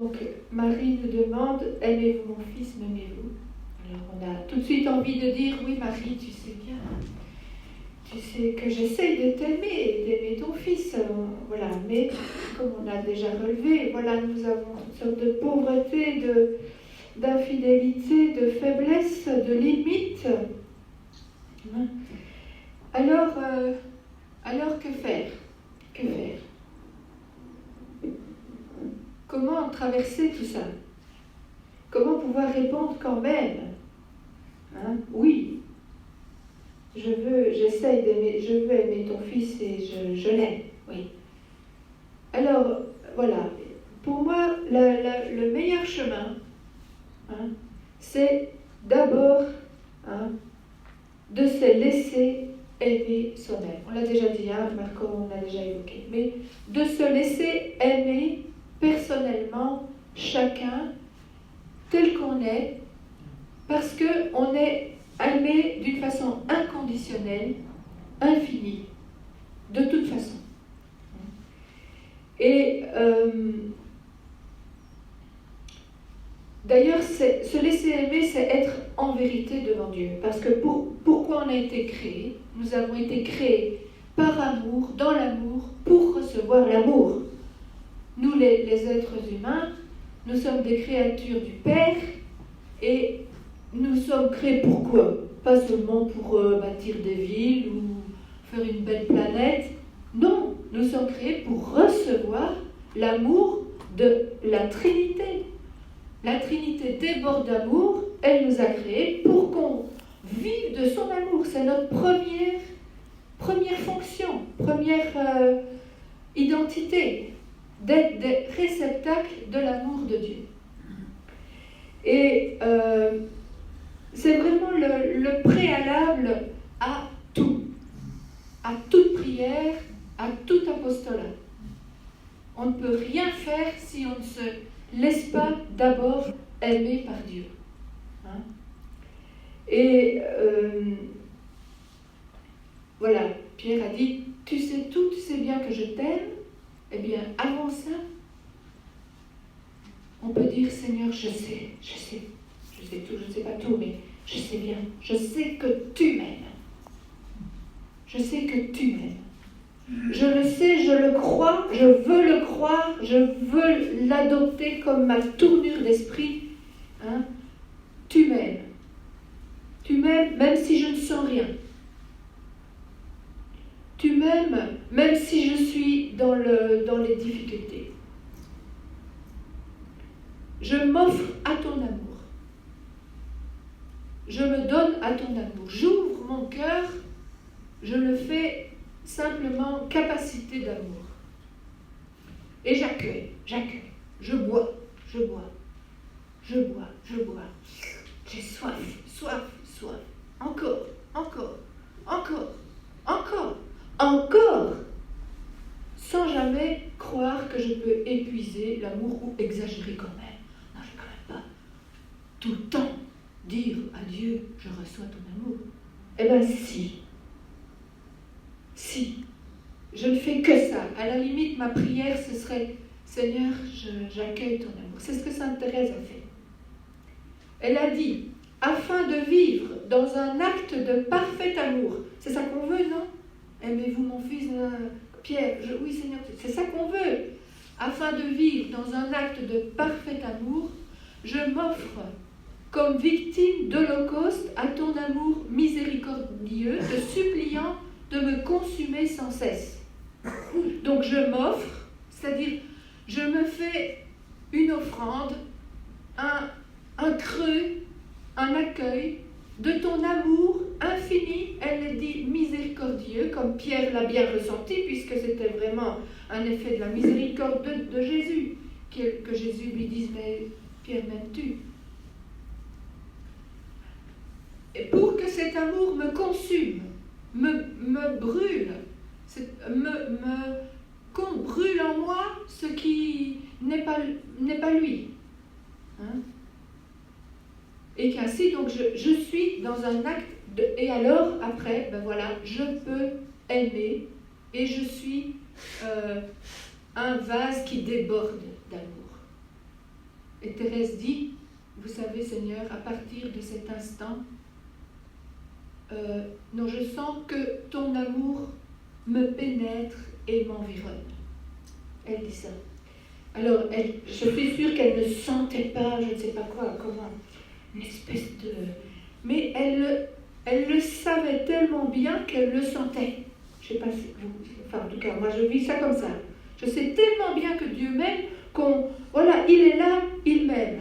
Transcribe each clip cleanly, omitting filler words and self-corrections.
Donc Marie nous demande, aimez-vous mon fils, m'aimez-vous? Alors on a tout de suite envie de dire, oui Marie, tu sais bien, tu sais que j'essaye de t'aimer, d'aimer ton fils, voilà, mais comme on a déjà relevé, voilà, nous avons toutes sortes de pauvreté, d'infidélité, de faiblesse, de limites. Alors que faire? Que faire? Comment traverser tout ça? Comment pouvoir répondre quand même? Oui, j'essaye d'aimer, je veux aimer ton fils et je l'aime, oui. Alors, voilà, pour moi, le meilleur chemin, c'est d'abord de se laisser aimer soi-même. On l'a déjà dit, Marco, on l'a déjà évoqué, mais de se laisser aimer personnellement chacun tel qu'on est, parce qu'on est aimé d'une façon inconditionnelle, infinie, de toute façon. Et d'ailleurs, se laisser aimer, c'est être en vérité devant Dieu. Parce que pourquoi on a été créés? Nous avons été créés par amour, dans l'amour, pour recevoir l'amour. Nous, les êtres humains, nous sommes des créatures du Père et nous sommes créés pourquoi? Pas seulement pour bâtir des villes ou faire une belle planète. Non, nous sommes créés pour recevoir l'amour de la Trinité. La Trinité déborde d'amour, elle nous a créés pour qu'on vive de son amour. C'est notre première fonction, première identité, d'être des réceptacles de l'amour de Dieu. Et c'est vraiment le préalable à tout, à toute prière, à tout apostolat. On ne peut rien faire si on ne se laisse pas d'abord aimer par Dieu. Et voilà, Pierre a dit, tu sais tout, tu sais bien que je t'aime. Eh bien, avant ça, on peut dire, Seigneur, je sais tout, je ne sais pas tout, mais je sais bien, je sais que tu m'aimes. Je sais que tu m'aimes. Je le sais, je le crois, je veux le croire, je veux l'adopter comme ma tournure d'esprit. Tu m'aimes. Tu m'aimes même si je ne sens rien. Tu m'aimes même si je suis dans les difficultés. Je m'offre à ton amour. Je me donne à ton amour. J'ouvre mon cœur, je le fais simplement capacité d'amour. Et j'accueille. Je bois. J'ai soif. Encore. Sans jamais croire que je peux épuiser l'amour ou exagérer quand même. Non, je ne vais quand même pas tout le temps dire à Dieu, je reçois ton amour. Eh bien, si. Je ne fais que ça. À la limite, ma prière, ce serait, Seigneur, j'accueille ton amour. C'est ce que Sainte Thérèse a fait. Elle a dit, afin de vivre dans un acte de parfait amour. C'est ça qu'on veut, non? Aimez-vous mon fils, Pierre? Oui, Seigneur, c'est ça qu'on veut. Afin de vivre dans un acte de parfait amour, je m'offre comme victime d'holocauste à ton amour miséricordieux, te suppliant de me consumer sans cesse. Donc je m'offre, c'est-à-dire je me fais une offrande, un creux, un accueil de ton amour infini, elle dit miséricordieux, comme Pierre l'a bien ressenti, puisque c'était vraiment un effet de la miséricorde de Jésus, que Jésus lui dise, mais Pierre, m'aimes-tu? Et pour que cet amour me consume, me brûle, qu'on brûle en moi ce qui n'est pas lui. Et qu'ainsi, donc, je suis dans un acte et alors, après, je peux aimer et je suis un vase qui déborde d'amour. Et Thérèse dit, vous savez Seigneur, à partir de cet instant, non, je sens que ton amour me pénètre et m'environne. Elle dit ça. Alors, je suis sûre qu'elle ne sentait pas, je ne sais pas quoi, comment, une espèce de... Mais elle le savait tellement bien qu'elle le sentait. Je ne sais pas si vous... Enfin, en tout cas, moi, je vis ça comme ça. Je sais tellement bien que Dieu m'aime voilà, il est là, il m'aime.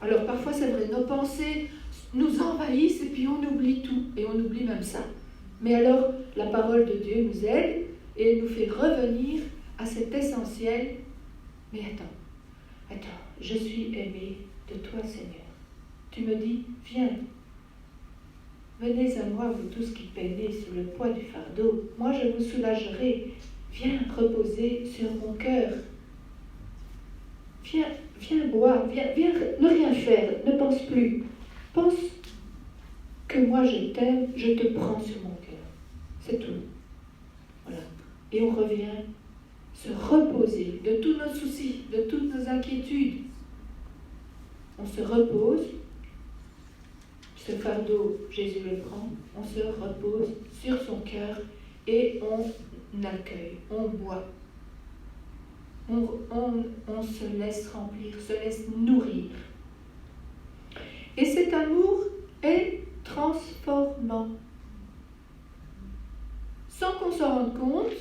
Alors, parfois, c'est vrai, nos pensées nous envahissent et puis on oublie tout. Et on oublie même ça. Mais alors, la parole de Dieu nous aide et elle nous fait revenir à cet essentiel. Mais attends, je suis aimé de toi, Seigneur. Tu me dis, viens, venez à moi, vous tous qui peinez sous le poids du fardeau. Moi, je vous soulagerai. Viens reposer sur mon cœur. Viens boire, viens ne rien faire, ne pense plus. Pense que moi je t'aime, je te prends sur mon cœur. C'est tout. Voilà. Et on revient se reposer de tous nos soucis, de toutes nos inquiétudes. On se repose. Ce fardeau, Jésus le prend. On se repose sur son cœur et on accueille, on boit. On se laisse remplir, se laisse nourrir. Et cet amour est transformant. Sans qu'on s'en rende compte,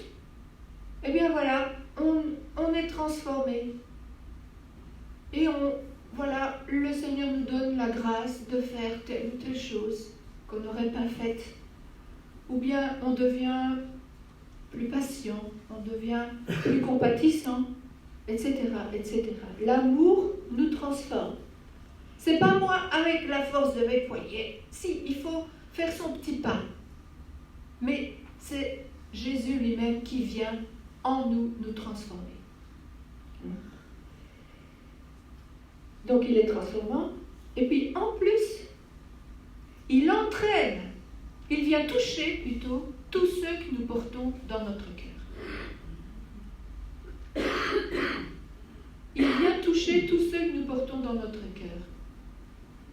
eh bien voilà, on est transformé. Et voilà, le Seigneur nous donne la grâce de faire telle ou telle chose qu'on n'aurait pas faite. Ou bien on devient plus patient, on devient plus compatissant, etc., etc. L'amour nous transforme. C'est pas moi avec la force de mes poignets. Si, il faut faire son petit pas. Mais c'est Jésus lui-même qui vient en nous transformer. Donc il est transformant. Et puis en plus, il entraîne, il vient toucher plutôt tous ceux que nous portons dans notre cœur. Il vient toucher tous ceux que nous portons dans notre cœur.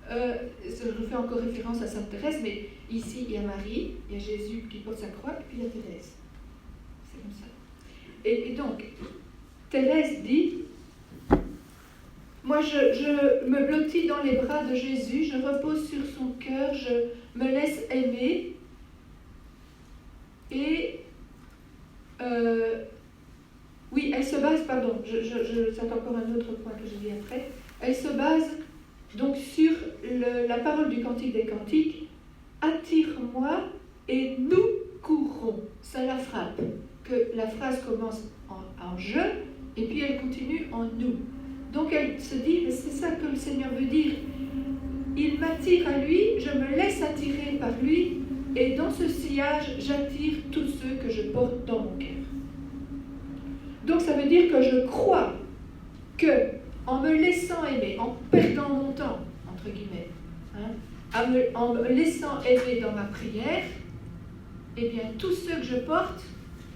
Je fais encore référence à Sainte Thérèse, mais ici il y a Marie, il y a Jésus qui porte sa croix, et puis il y a Thérèse. C'est comme ça. Et donc, Thérèse dit, moi je me blottis dans les bras de Jésus, je repose sur son cœur, je me laisse aimer, et oui, elle se base, pardon, c'est encore un autre point que je dis après, elle se base donc sur la parole du Cantique des Cantiques, attire-moi et nous courrons. Ça la frappe, que la phrase commence en je, et puis elle continue en nous. Donc elle se dit, mais c'est ça que le Seigneur veut dire. Il m'attire à lui, je me laisse attirer par lui, et dans ce sillage, j'attire tous ceux que je porte dans mon cœur. Donc ça veut dire que je crois que, en me laissant aimer, en perdant mon temps, entre guillemets, en me laissant aimer dans ma prière, eh bien, tous ceux que je porte,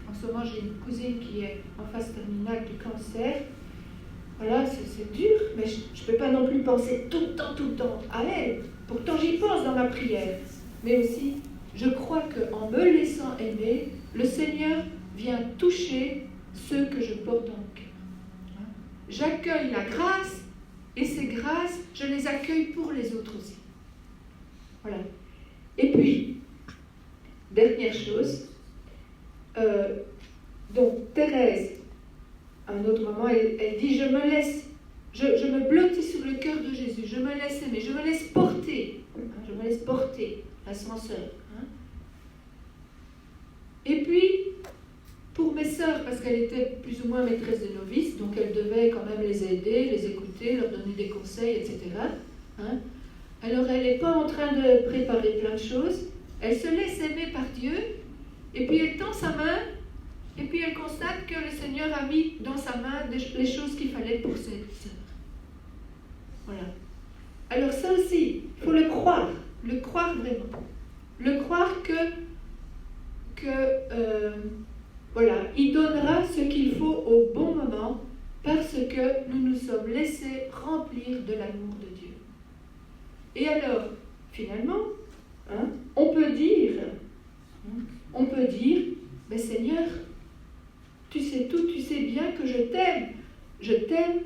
en ce moment j'ai une cousine qui est en phase terminale du cancer, voilà, c'est dur, mais je ne peux pas non plus penser tout le temps à elle. Pourtant j'y pense dans ma prière, mais aussi, je crois qu'en me laissant aimer, le Seigneur vient toucher ceux que je porte dans mon cœur. J'accueille la grâce, et ces grâces, je les accueille pour les autres aussi. Voilà. Et puis, dernière chose, donc Thérèse, à un autre moment, elle dit, je me blottis sur le cœur de Jésus, je me laisse aimer, je me laisse porter, l'ascenseur. Et puis, pour mes sœurs, parce qu'elle était plus ou moins maîtresse de novices, donc elle devait quand même les aider, les écouter, leur donner des conseils, etc. Alors elle n'est pas en train de préparer plein de choses, elle se laisse aimer par Dieu, et puis elle tend sa main, et puis elle constate que le Seigneur a mis dans sa main les choses qu'il fallait pour ses sœurs. Voilà. Alors ça aussi, il faut le croire vraiment. Le croire que voilà, il donnera ce qu'il faut au bon moment parce que nous nous sommes laissés remplir de l'amour de Dieu. Et alors, finalement, on peut dire, mais Seigneur, tu sais tout, tu sais bien que je t'aime,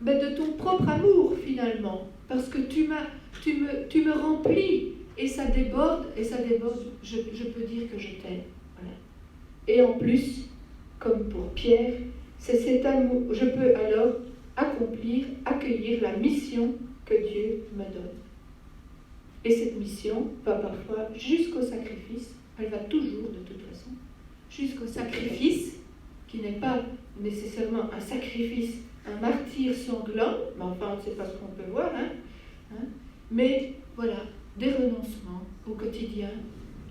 mais de ton propre amour finalement, parce que tu me remplis, et ça déborde, je peux dire que je t'aime. Voilà. Et en plus, comme pour Pierre, c'est cet amour, je peux alors accueillir la mission que Dieu me donne. Et cette mission va parfois jusqu'au sacrifice, elle va toujours de toute façon, jusqu'au sacrifice, qui n'est pas nécessairement un sacrifice, un martyre sanglant, mais enfin on ne sait pas ce qu'on peut voir, mais voilà, des renoncements au quotidien,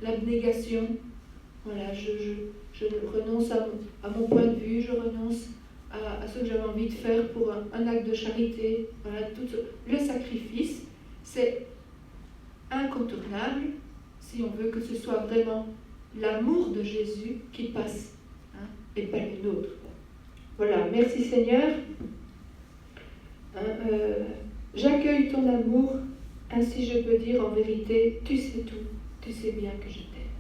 l'abnégation, voilà, je renonce à mon point de vue, je renonce à ce que j'avais envie de faire pour un acte de charité, voilà, le sacrifice, c'est incontournable si on veut que ce soit vraiment l'amour de Jésus qui passe, et pas le nôtre. Voilà, merci Seigneur. J'accueille ton amour, ainsi je peux dire en vérité, tu sais tout, tu sais bien que je t'aime.